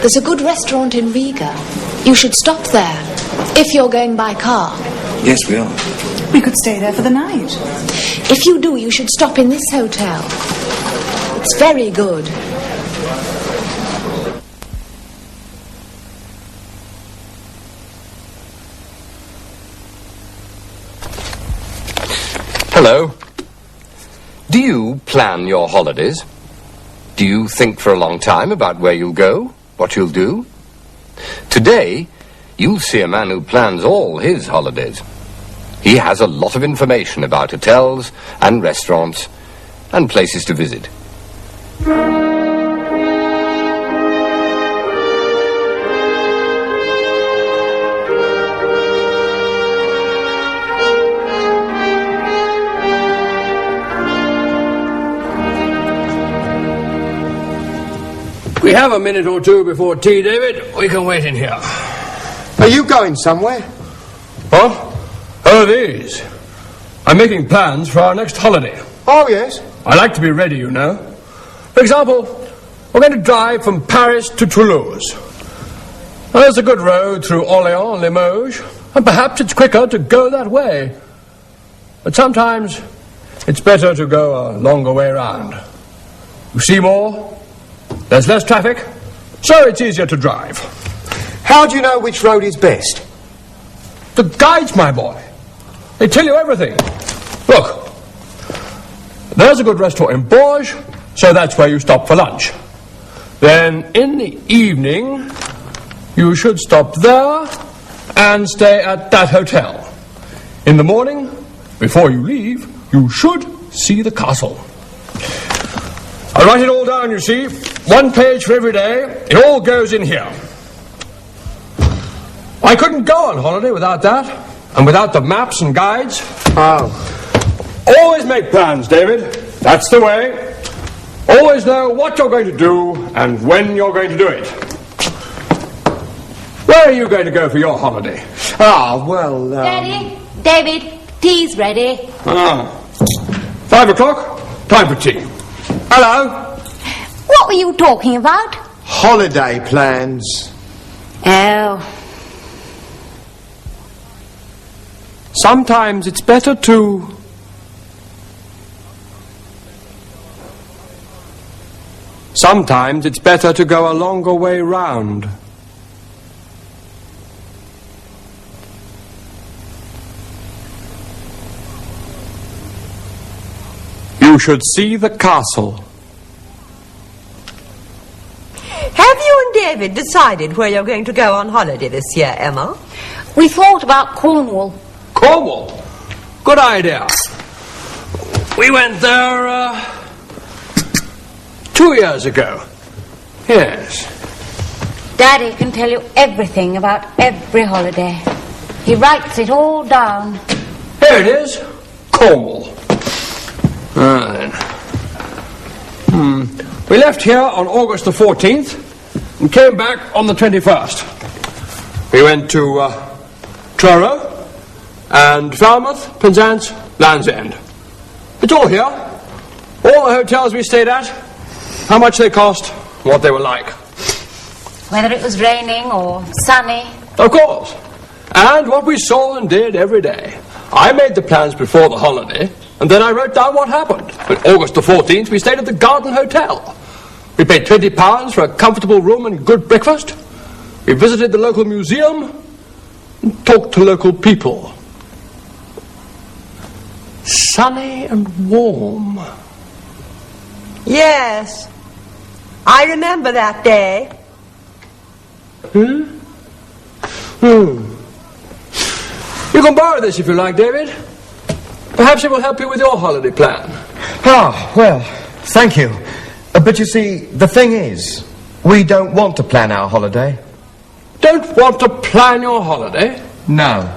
There's a good restaurant in Riga. You should stop there, if you're going by car. Yes, we are. We could stay there for the night. If you do, you should stop in this hotel. It's very good. Hello. Do you plan your holidays? Do you think for a long time about where you'll go, what you'll do? Today, you'll see a man who plans all his holidays. He has a lot of information about hotels and restaurants and places to visit. We have a minute or two before tea, David. We can wait in here. Are you going somewhere? What? Oh, these. I'm making plans for our next holiday. Oh, yes. I like to be ready, you know. For example, we're going to drive from Paris to Toulouse. Well, there's a good road through Orléans and Limoges, and perhaps it's quicker to go that way. But sometimes it's better to go a longer way round. You see more, there's less traffic, so it's easier to drive. How do you know which road is best? The guides, my boy. They tell you everything. Look, there's a good restaurant in Bourges, so that's where you stop for lunch. Then in the evening, you should stop there and stay at that hotel. In the morning, before you leave, you should see the castle. I write it all down, you see. 1 page for every day. It all goes in here. I couldn't go on holiday without that, and without the maps and guides. Oh. Always make plans, David. That's the way. Always know what you're going to do and when you're going to do it. Where are you going to go for your holiday? Ah, well, Daddy, David, tea's ready. 5 o'clock, time for tea. Hello. What were you talking about? Holiday plans. Oh. Sometimes it's better to... Sometimes it's better to go a longer way round. You should see the castle. Have you and David decided where you're going to go on holiday this year, Emma? We thought about Cornwall. Cornwall? Good idea. We went there, 2 years ago. Yes. Daddy can tell you everything about every holiday. He writes it all down. Here it is. Cornwall. We left here on August the 14th and came back on the 21st. We went to Truro and Falmouth, Penzance, Land's End. It's all here. All the hotels we stayed at, how much they cost, what they were like. Whether it was raining or sunny. Of course. And what we saw and did every day. I made the plans before the holiday, and then I wrote down what happened. On August the 14th, we stayed at the Garden Hotel. We paid £20 for a comfortable room and good breakfast. We visited the local museum and talked to local people. Sunny and warm. Yes. I remember that day. You can borrow this if you like, David. Perhaps it will help you with your holiday plan. Ah, well, thank you. But you see, the thing is, we don't want to plan our holiday. Don't want to plan your holiday? No.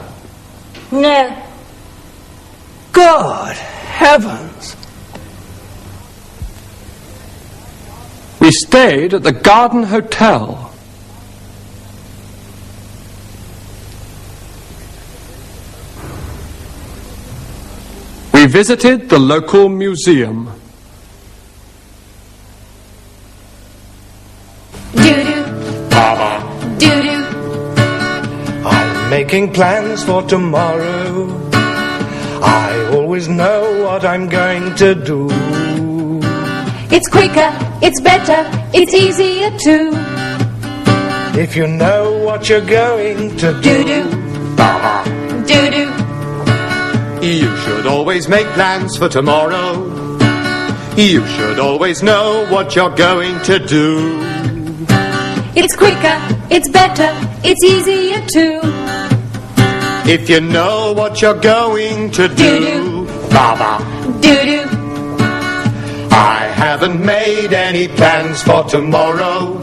No. Good heavens. We stayed at the Garden Hotel. We visited the local museum. Do-do, Baba. Doo-doo. I'm making plans for tomorrow. I always know what I'm going to do. It's quicker, it's better, it's easier too. If you know what you're going to do. Doo-doo. Baba. Doo-doo. You should always make plans for tomorrow. You should always know what you're going to do. It's quicker, it's better, it's easier too. If you know what you're going to do. Doo-doo. Baba. Doo-doo. I haven't made any plans for tomorrow.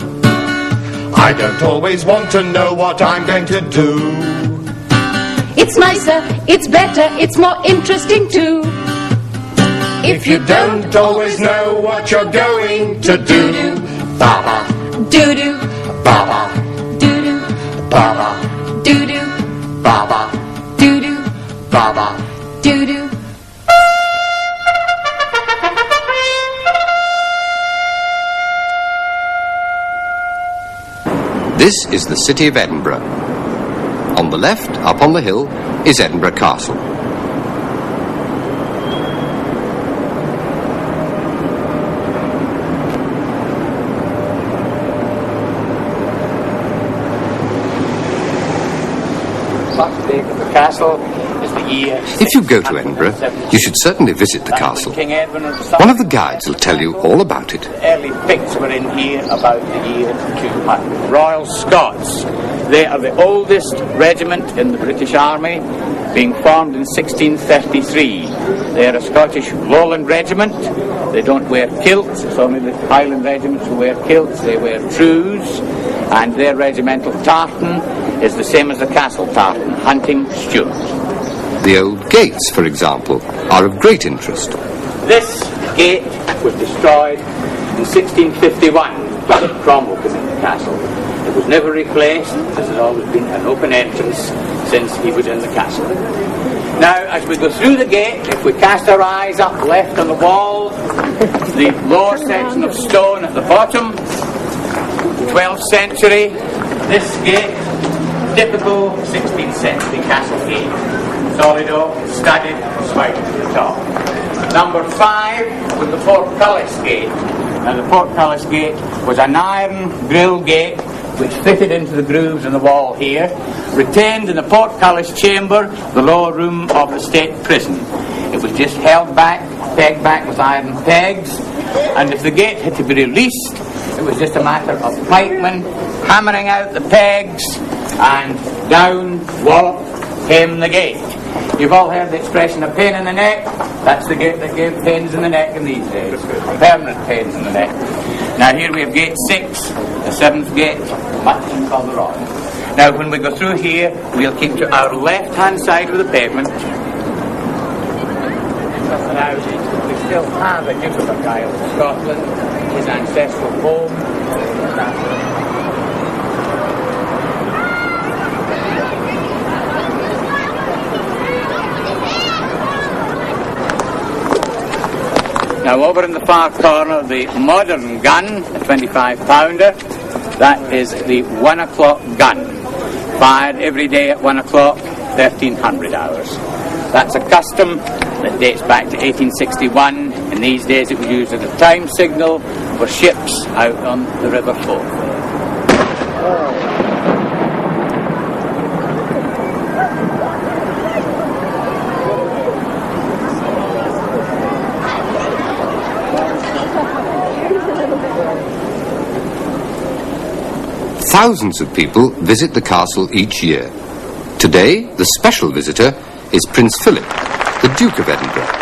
I don't always want to know what I'm going to do. It's nicer, it's better, it's more interesting too. If you don't always know what you're going to do. Baba. Doo-doo. Baba. Doo-doo. Baba. Doo-doo. Baba. Doo-doo. Baba. Doo-doo. This is the city of Edinburgh. On the left, up on the hill, is Edinburgh Castle. First date of the castle is the year. If you go to Edinburgh, you should certainly visit the castle. King Edwin and the One of the guides will tell you all about it. early pigs were in here about the year 200. Royal Scots. They are the oldest regiment in the British Army, being formed in 1633. They are a Scottish Lowland regiment. They don't wear kilts. It's only the Highland regiments who wear kilts. They wear trews, and their regimental tartan is the same as the castle tartan, hunting Stuart. The old gates, for example, are of great interest. This gate was destroyed in 1651 when Cromwell came into the castle. It was never replaced. This has always been an open entrance since he was in the castle. Now, as we go through the gate, if we cast our eyes up left on the wall, the lower section of stone at the bottom, 12th century, this gate, typical 16th century castle gate. Solid oak, studded, spiked to the top. Number 5 was the Portcullis Gate. Now the Portcullis Gate was an iron grille gate which fitted into the grooves in the wall here, retained in the Portcullis Chamber, the lower room of the state prison. It was just held back, pegged back with iron pegs, and if the gate had to be released, it was just a matter of pikemen hammering out the pegs, and down, wallop, came the gate. You've all heard the expression, a pain in the neck. That's the gate that gave pains in the neck in these days. Permanent pains in the neck. Now here we have gate 6, the 7th gate, much further on. Now when we go through here, we'll keep to our left-hand side of the pavement. Now, we still have a Duke of Argyll in Scotland, his ancestral home. Now over in the far corner, the modern gun, a 25-pounder, that is the 1 o'clock gun, fired every day at 1 o'clock, 1300 hours. That's a custom that dates back to 1861. In these days it was used as a time signal for ships out on the River Forth. Thousands of people visit the castle each year. Today, the special visitor is Prince Philip, the Duke of Edinburgh.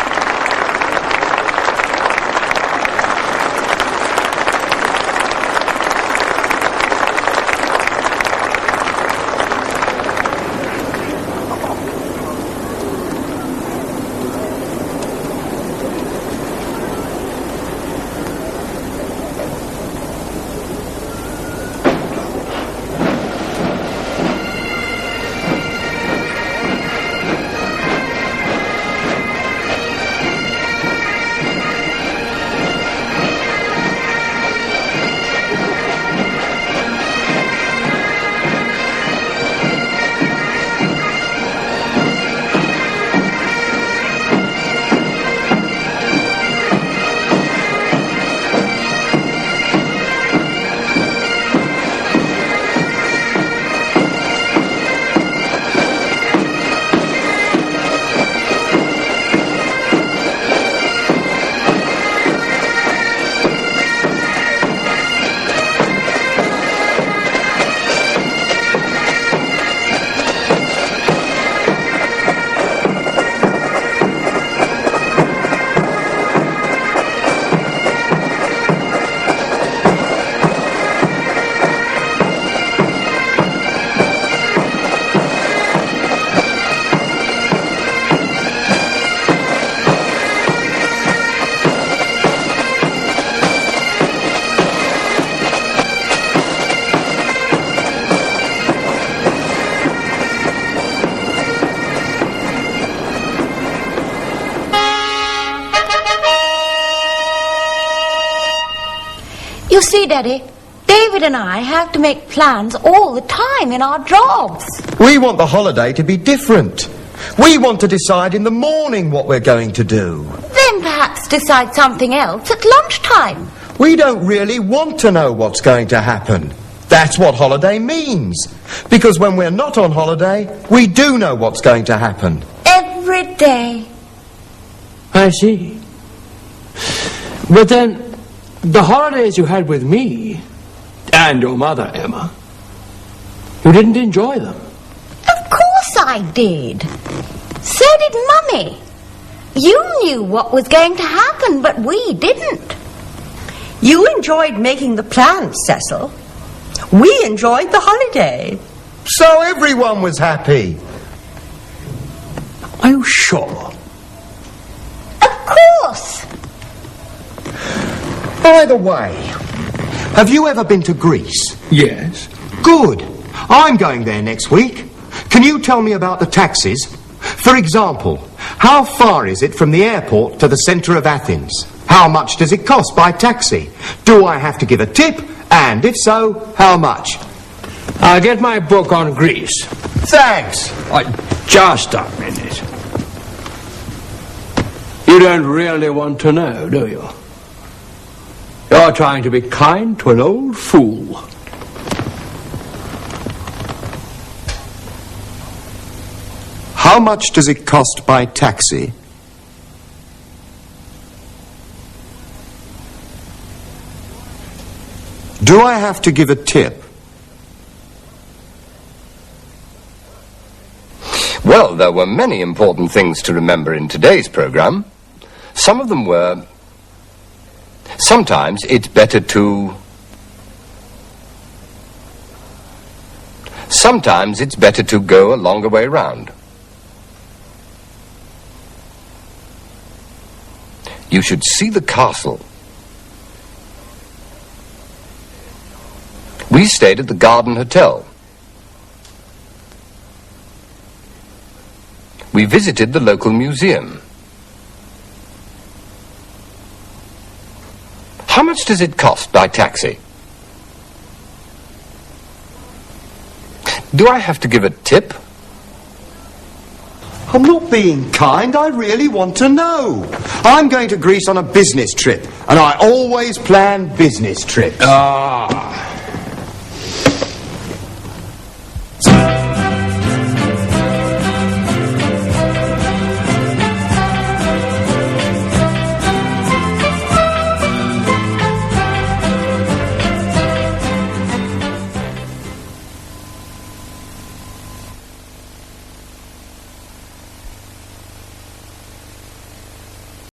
You see, Daddy, David and I have to make plans all the time in our jobs. We want the holiday to be different. We want to decide in the morning what we're going to do. Then perhaps decide something else at lunchtime. We don't really want to know what's going to happen. That's what holiday means. Because when we're not on holiday, we do know what's going to happen. Every day. I see. But then, the holidays you had with me, and your mother, Emma, you didn't enjoy them. Of course I did. So did Mummy. You knew what was going to happen, but we didn't. You enjoyed making the plans, Cecil. We enjoyed the holiday. So everyone was happy. Are you sure? Of course. By the way, have you ever been to Greece? Yes. Good. I'm going there next week. Can you tell me about the taxis? For example, how far is it from the airport to the centre of Athens? How much does it cost by taxi? Do I have to give a tip? And if so, how much? I'll get my book on Greece. Thanks. Just a minute. You don't really want to know, do you? You're trying to be kind to an old fool. How much does it cost by taxi? Do I have to give a tip? Well, there were many important things to remember in today's program. Some of them were, sometimes it's better to go a longer way round. You should see the castle. We stayed at the Garden Hotel. We visited the local museum. How much does it cost by taxi? Do I have to give a tip? I'm not being kind, I really want to know. I'm going to Greece on a business trip, and I always plan business trips. Ah.